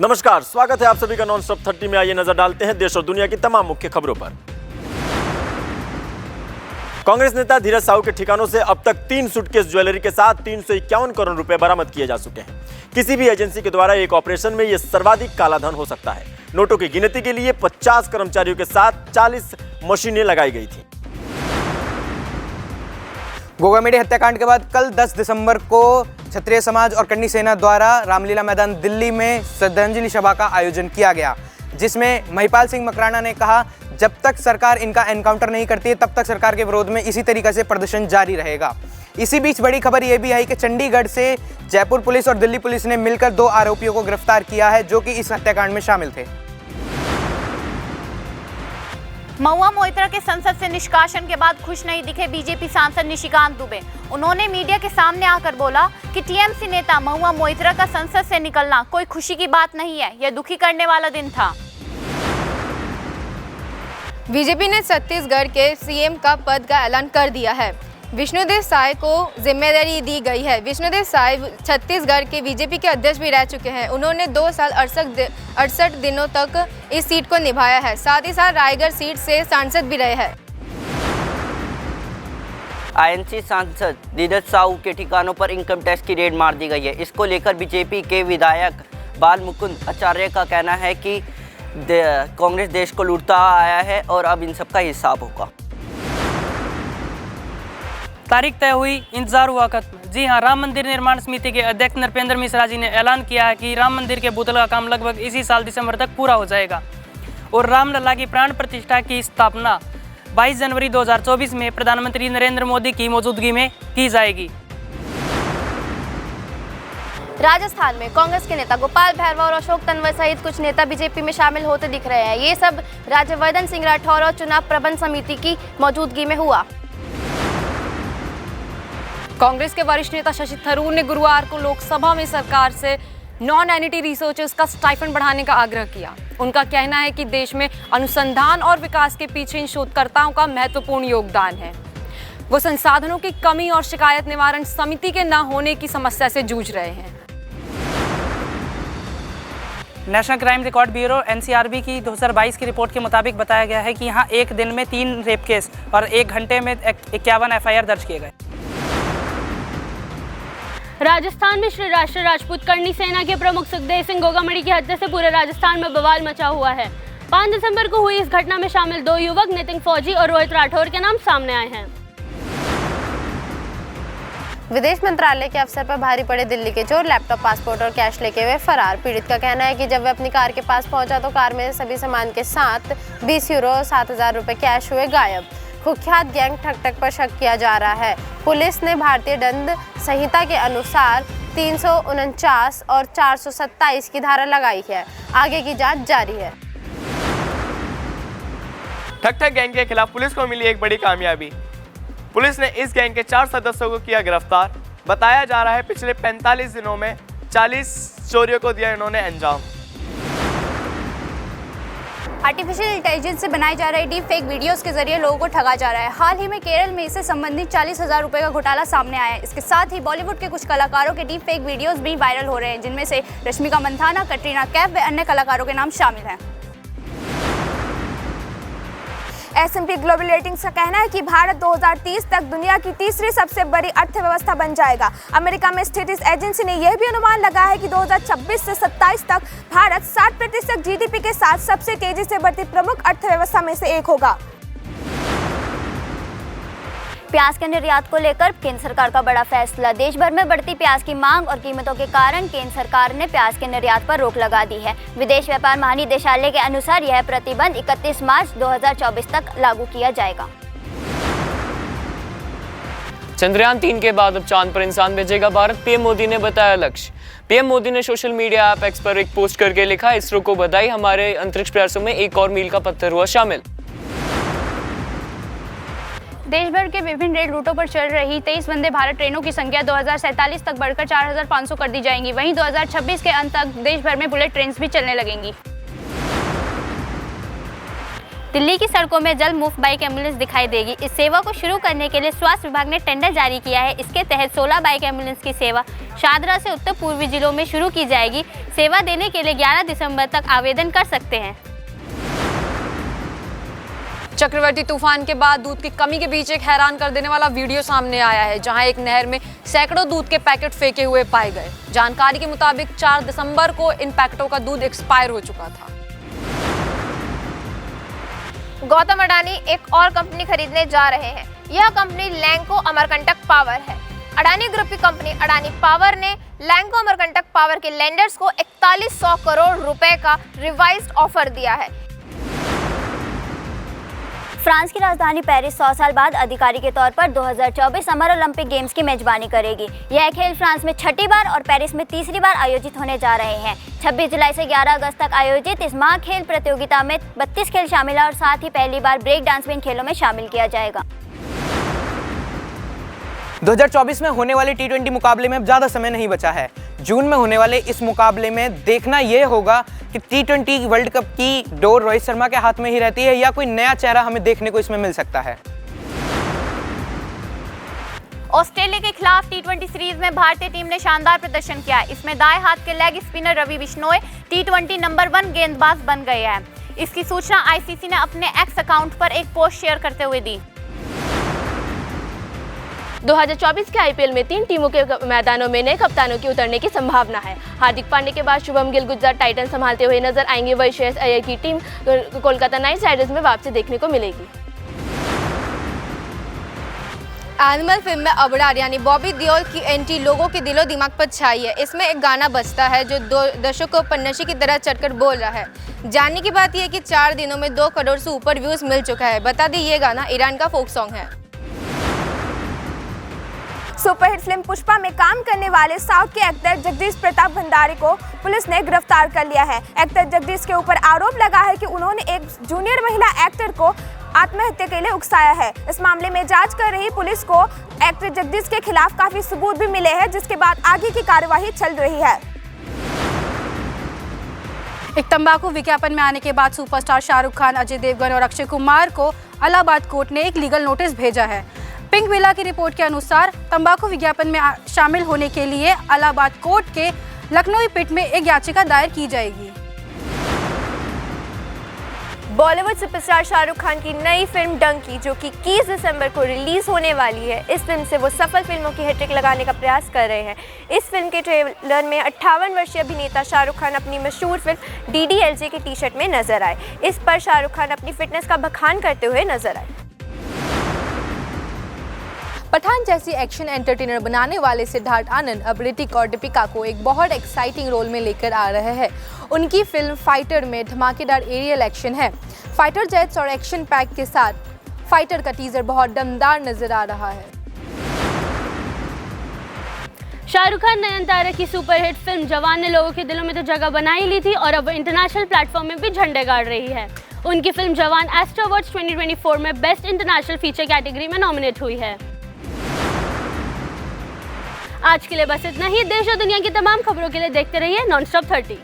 नमस्कार, स्वागत है आप सभी का नॉन स्टॉप 30 में। आइए नजर डालते हैं देश और दुनिया की तमाम मुख्य खबरों पर। कांग्रेस नेता धीरज साहू के ठिकानों से अब तक 3 सूटकेस ज्वेलरी के साथ 351 करोड़ रुपए बरामद किए जा चुके हैं। किसी भी एजेंसी के द्वारा एक ऑपरेशन में यह सर्वाधिक कालाधन हो सकता है। नोटों की गिनती के लिए 50 कर्मचारियों के साथ 40 मशीनें लगाई गई थी। गोगामेडी हत्याकांड के बाद कल 10 दिसंबर को क्षत्रिय समाज और कन्नी सेना द्वारा रामलीला मैदान दिल्ली में श्रद्धांजलि सभा का आयोजन किया गया, जिसमें महिपाल सिंह मकराना ने कहा, जब तक सरकार इनका एनकाउंटर नहीं करती है तब तक सरकार के विरोध में इसी तरीके से प्रदर्शन जारी रहेगा। इसी बीच बड़ी खबर यह भी आई कि चंडीगढ़ से जयपुर पुलिस और दिल्ली पुलिस ने मिलकर 2 आरोपियों को गिरफ्तार किया है, जो कि इस हत्याकांड में शामिल थे। महुआ मोइत्रा के संसद से निष्कासन के बाद खुश नहीं दिखे बीजेपी सांसद निशिकांत दुबे। उन्होंने मीडिया के सामने आकर बोला कि टीएमसी नेता महुआ मोइत्रा का संसद से निकलना कोई खुशी की बात नहीं है, यह दुखी करने वाला दिन था। बीजेपी ने छत्तीसगढ़ के सीएम का पद का ऐलान कर दिया है। विष्णुदेव साय को जिम्मेदारी दी गई है। विष्णुदेव साय छत्तीसगढ़ के बीजेपी के अध्यक्ष भी रह चुके हैं। उन्होंने 2 साल 68 दिनों तक इस सीट को निभाया है। साथ ही साथ रायगढ़ सीट से सांसद भी रहे हैं। आईएनसी सांसद धीरज साहू के ठिकानों पर इनकम टैक्स की रेड मार दी गई है। इसको लेकर बीजेपी के विधायक बाल मुकुंद आचार्य का कहना है कि कांग्रेस देश को लूटता आया है और अब इन सबका हिसाब होगा। तारीख तय हुई, इंतजार हुआ खत्म। जी हां, राम मंदिर निर्माण समिति के अध्यक्ष नृपेंद्र मिश्रा जी ने ऐलान किया है कि राम मंदिर के भूतल का काम लगभग इसी साल दिसंबर तक पूरा हो जाएगा और रामलला की प्राण प्रतिष्ठा की स्थापना 22 जनवरी 2024 में प्रधानमंत्री नरेंद्र मोदी की मौजूदगी में की जाएगी। राजस्थान में कांग्रेस के नेता गोपाल भार्गव और अशोक तन्वर सहित कुछ नेता बीजेपी में शामिल होते दिख रहे हैं। ये सब राज्यवर्धन सिंह राठौर और चुनाव प्रबंध समिति की मौजूदगी में हुआ। कांग्रेस के वरिष्ठ नेता शशि थरूर ने गुरुवार को लोकसभा में सरकार से नॉन एनईटी रिसर्चर्स का स्टाइपेंड बढ़ाने का आग्रह किया। उनका कहना है कि देश में अनुसंधान और विकास के पीछे इन शोधकर्ताओं का महत्वपूर्ण योगदान है। वो संसाधनों की कमी और शिकायत निवारण समिति के न होने की समस्या से जूझ रहे हैं। National crime record bureau NCRB की 2022 की रिपोर्ट के मुताबिक बताया गया है कि यहाँ एक दिन में 3 रेप केस और 1 घंटे में 51 एफआईआर दर्ज किए गए। राजस्थान में श्री राष्ट्रीय राजपूत करनी सेना के प्रमुख सुखदेव सिंह गोगामेडी की हत्या से पूरे राजस्थान में बवाल मचा हुआ है। 5 दिसंबर को हुई इस घटना में शामिल 2 युवक नितिन फौजी और रोहित राठौर के नाम सामने आए हैं। विदेश मंत्रालय के अफसर पर भारी पड़े दिल्ली के चोर लैपटॉप, पासपोर्ट और कैश लेके हुए फरार। पीड़ित का कहना है कि जब वे अपनी कार के पास पहुंचा तो कार में सभी सामान के साथ 20 यूरो 7,000 रुपए कैश हुए गायब। कुख्यात गैंग ठग पर शक किया जा रहा है। पुलिस ने भारतीय दंड संहिता के अनुसार 349 और 427 की धारा लगाई है। आगे की जांच जारी है। ठग गैंग के खिलाफ पुलिस को मिली एक बड़ी कामयाबी। पुलिस ने इस गैंग के 4 सदस्यों को किया गिरफ्तार। बताया जा रहा है पिछले 45 दिनों में 40 चोरियों को दिया इन्होंने अंजाम। आर्टिफिशियल इंटेलिजेंस से बनाए जा रहे डीप फेक वीडियोस के जरिए लोगों को ठगा जा रहा है। हाल ही में केरल में इससे संबंधित 40,000 रुपए का घोटाला सामने आया है। इसके साथ ही बॉलीवुड के कुछ कलाकारों के डीप फेक वीडियोस भी वायरल हो रहे हैं, जिनमें से रश्मिका मंदाना, कटरीना कैफ व अन्य कलाकारों के नाम शामिल हैं। S&P ग्लोबल रेटिंग्स का कहना है कि भारत 2030 तक दुनिया की तीसरी सबसे बड़ी अर्थव्यवस्था बन जाएगा। अमेरिका में स्थित इस एजेंसी ने यह भी अनुमान लगाया है कि 2026 से 27 तक भारत 60% जीडीपी के साथ सबसे तेजी से बढ़ती प्रमुख अर्थव्यवस्था में से एक होगा। प्याज के निर्यात को लेकर केंद्र सरकार का बड़ा फैसला। देश भर में बढ़ती प्याज की मांग और कीमतों के कारण केंद्र सरकार ने प्याज के निर्यात पर रोक लगा दी है। विदेश व्यापार महानिदेशालय के अनुसार यह प्रतिबंध 31 मार्च 2024 तक लागू किया जाएगा। चंद्रयान 3 के बाद अब चांद पर इंसान भेजेगा भारत, पीएम मोदी ने बताया लक्ष्य। पीएम मोदी ने सोशल मीडिया ऐप एक्स पर एक पोस्ट करके लिखा, इसरो को बधाई, हमारे अंतरिक्ष प्रयासों में एक और मील का पत्थर हुआ शामिल। देश भर के विभिन्न रेल रूटों पर चल रही 23 वंदे भारत ट्रेनों की संख्या 2047 तक बढ़कर 4,500 कर दी जाएंगी। वहीं 2026 के अंत तक देश भर में बुलेट ट्रेन भी चलने लगेंगी। दिल्ली की सड़कों में जल्द मुफ्त बाइक एम्बुलेंस दिखाई देगी। इस सेवा को शुरू करने के लिए स्वास्थ्य विभाग ने टेंडर जारी किया है। इसके तहत 16 बाइक एम्बुलेंस की सेवा शादरा से उत्तर पूर्वी जिलों में शुरू की जाएगी। सेवा देने के लिए 11 दिसंबर तक आवेदन कर सकते हैं। चक्रवर्ती तूफान के बाद दूध की कमी के बीच एक हैरान कर देने वाला वीडियो सामने आया है, जहां एक नहर में सैकड़ों दूध के पैकेट फेंके हुए पाए गए। जानकारी के मुताबिक 4 दिसंबर को इन पैकेटों का दूध एक्सपायर हो चुका था। गौतम अडानी एक और कंपनी खरीदने जा रहे हैं। यह कंपनी लैंको अमरकंटक पावर है। अडानी ग्रुप की कंपनी अडानी पावर ने लैंको अमरकंटक पावर के लेंडर्स को 4100 करोड़ रुपए का रिवाइज्ड ऑफर दिया है। फ्रांस की राजधानी पेरिस 100 साल बाद आधिकारिक के तौर पर 2024 समर ओलंपिक गेम्स की मेजबानी करेगी। यह खेल फ्रांस में छठी बार और पेरिस में तीसरी बार आयोजित होने जा रहे हैं। 26 जुलाई से 11 अगस्त तक आयोजित इस महाखेल प्रतियोगिता में 32 खेल शामिल है और साथ ही पहली बार ब्रेक डांस भी इन खेलों में शामिल किया जाएगा। 2024 में होने वाले T20 मुकाबले में अब ज़्यादा समय नहीं बचा है। जून में होने वाले इस मुकाबले में देखना यह होगा कि T20 वर्ल्ड कप की डोर रोहित शर्मा के हाथ में ही रहती है या कोई नया चेहरा हमें देखने को इसमें मिल सकता है। ऑस्ट्रेलिया के खिलाफ T20 सीरीज में भारतीय टीम ने शानदार प्रदर्शन किया। इसमें दाएं हाथ के leg spinner Ravi Bishnoi T20 number 1 गेंदबाज बन गए हैं। इसकी सूचना ICC ने अपने एक्स अकाउंट पर एक पोस्ट शेयर करते हुए दी। 2024 के IPL में 3 टीमों के मैदानों में नए कप्तानों के उतरने की संभावना है। हार्दिक पांड्या के बाद शुभम गिल गुजरात टाइटंस संभालते हुए नजर आएंगे, वही श्रेयस अय्यर की टीम कोलकाता नाइट राइडर्स में वापसी देखने को मिलेगी। एनिमल फिल्म में अबरार यानी बॉबी देओल की एंट्री लोगों के दिलो दिमाग पर छाई है। इसमें एक गाना बजता है जो 2 दर्शकों पर नशे की तरह चढ़कर बोल रहा है। जानने की बात यह है कि 4 दिनों में 2 करोड़ से ऊपर व्यूज मिल चुका है। बता दें ये गाना ईरान का फोक सॉन्ग है। सुपरहिट फिल्म पुष्पा में काम करने वाले साउथ के एक्टर जगदीश प्रताप भंडारी को पुलिस ने गिरफ्तार कर लिया है। एक्टर जगदीश के ऊपर आरोप लगा है कि उन्होंने एक जूनियर महिला एक्टर को आत्महत्या के लिए उकसाया है। इस मामले में जांच कर रही पुलिस को एक्टर जगदीश के खिलाफ काफी सबूत भी मिले हैं, जिसके बाद आगे की कार्यवाही चल रही है। एक तंबाकू विज्ञापन में आने के बाद सुपरस्टार शाहरुख खान, अजय देवगन और अक्षय कुमार को इलाहाबाद कोर्ट ने एक लीगल नोटिस भेजा है। पिंक विला की रिपोर्ट के अनुसार तंबाकू विज्ञापन में शामिल होने के लिए इलाहाबाद कोर्ट के लखनऊ पीठ में एक याचिका दायर की जाएगी। बॉलीवुड सुपरस्टार शाहरुख खान की नई फिल्म डंकी, जो कि 21 दिसंबर को रिलीज होने वाली है, इस फिल्म से वो सफल फिल्मों की हैट्रिक लगाने का प्रयास कर रहे हैं। इस फिल्म के ट्रेलर में 58 वर्षीय अभिनेता शाहरुख खान अपनी मशहूर फिल्म DDLJ के टी-शर्ट में नजर आए। इस पर शाहरुख खान अपनी फिटनेस का बखान करते हुए नजर आए। पठान जैसी एक्शन एंटरटेनर बनाने वाले सिद्धार्थ आनंद अब ऋतिक और दीपिका को एक बहुत एक्साइटिंग रोल में लेकर आ रहे हैं। उनकी फिल्म फाइटर में धमाकेदार एरियल एक्शन है। फाइटर जेट्स और एक्शन पैक के साथ फाइटर का टीजर बहुत दमदार नजर आ रहा है। शाहरुख खान नयनतारा की सुपरहिट फिल्म जवान ने लोगों के दिलों में तो जगह बना ही ली थी और अब इंटरनेशनल प्लेटफॉर्म में भी झंडे गाड़ रही है। उनकी फिल्म जवान एस्ट्रो अवार्ड्स 2024 में बेस्ट इंटरनेशनल फीचर कैटेगरी में नॉमिनेट हुई है। आज के लिए बस इतना ही। देश और दुनिया की तमाम खबरों के लिए देखते रहिए नॉनस्टॉप 30।